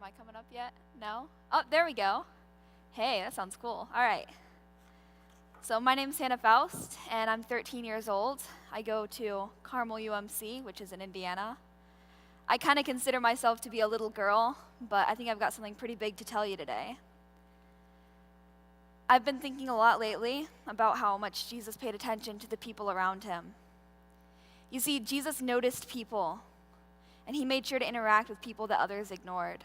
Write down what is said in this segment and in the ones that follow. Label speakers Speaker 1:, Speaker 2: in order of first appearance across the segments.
Speaker 1: Am I coming up yet? No? Oh, there we go. Hey, that sounds cool. All right. So my name's Hannah Foust, and I'm 13 years old. I go to Carmel UMC, which is in Indiana. I kind of consider myself to be a little girl, but I think I've got something pretty big to tell you today. I've been thinking a lot lately about how much Jesus paid attention to the people around him. You see, Jesus noticed people, and he made sure to interact with people that others ignored.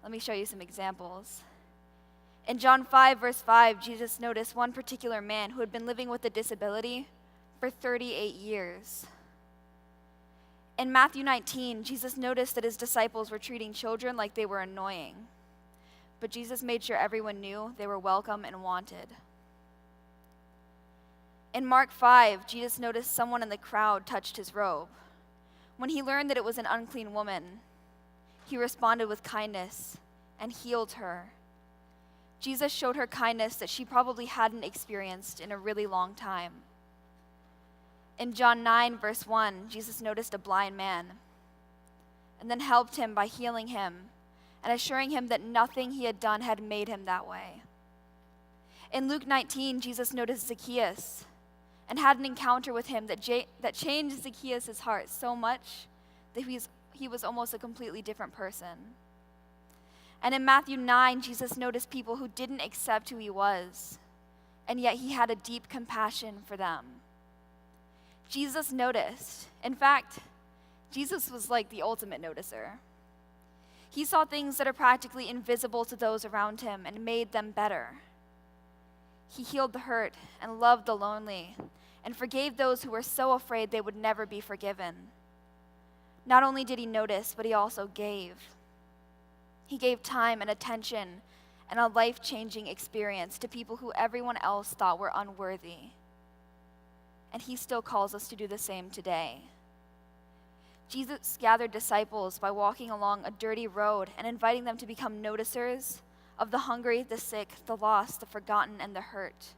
Speaker 1: Let me show you some examples. In John 5, verse 5, Jesus noticed one particular man who had been living with a disability for 38 years. In Matthew 19, Jesus noticed that his disciples were treating children like they were annoying. But Jesus made sure everyone knew they were welcome and wanted. In Mark 5, Jesus noticed someone in the crowd touched his robe. When he learned that it was an unclean woman, he responded with kindness and healed her. Jesus showed her kindness that she probably hadn't experienced in a really long time. In John 9, verse 1, Jesus noticed a blind man and then helped him by healing him and assuring him that nothing he had done had made him that way. In Luke 19, Jesus noticed Zacchaeus and had an encounter with him that changed Zacchaeus' heart so much that he was almost a completely different person. And in Matthew 9, Jesus noticed people who didn't accept who he was, and yet he had a deep compassion for them. Jesus noticed. In fact, Jesus was like the ultimate noticer. He saw things that are practically invisible to those around him and made them better. He healed the hurt and loved the lonely and forgave those who were so afraid they would never be forgiven. Not only did he notice, but he also gave. He gave time and attention and a life-changing experience to people who everyone else thought were unworthy. And he still calls us to do the same today. Jesus gathered disciples by walking along a dirty road and inviting them to become noticers of the hungry, the sick, the lost, the forgotten, and the hurt,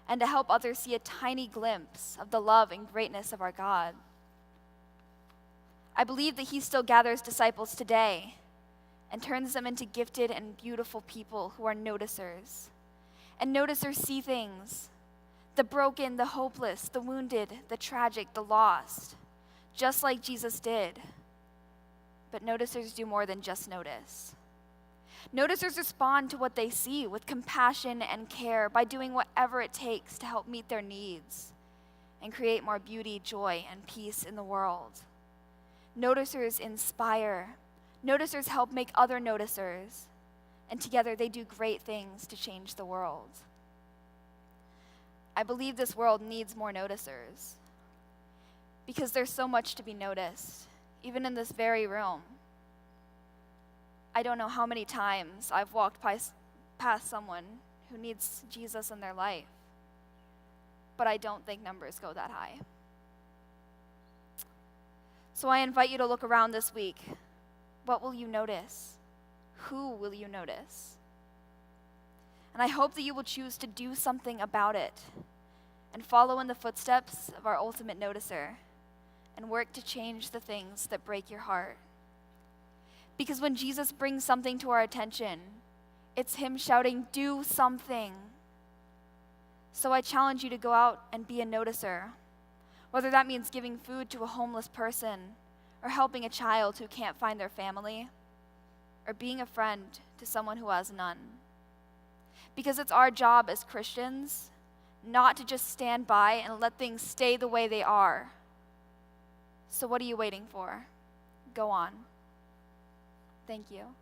Speaker 1: and to help others see a tiny glimpse of the love and greatness of our God. I believe that he still gathers disciples today and turns them into gifted and beautiful people who are noticers. And noticers see things, the broken, the hopeless, the wounded, the tragic, the lost, just like Jesus did. But noticers do more than just notice. Noticers respond to what they see with compassion and care by doing whatever it takes to help meet their needs and create more beauty, joy, and peace in the world. Noticers inspire. Noticers help make other noticers, and together they do great things to change the world. I believe this world needs more noticers because there's so much to be noticed, even in this very room. I don't know how many times I've walked past someone who needs Jesus in their life, but I don't think numbers go that high. So I invite you to look around this week. What will you notice? Who will you notice? And I hope that you will choose to do something about it and follow in the footsteps of our ultimate noticer and work to change the things that break your heart. Because when Jesus brings something to our attention, it's him shouting, "Do something." So I challenge you to go out and be a noticer, whether that means giving food to a homeless person or helping a child who can't find their family, or being a friend to someone who has none. Because it's our job as Christians not to just stand by and let things stay the way they are. So what are you waiting for? Go on. Thank you.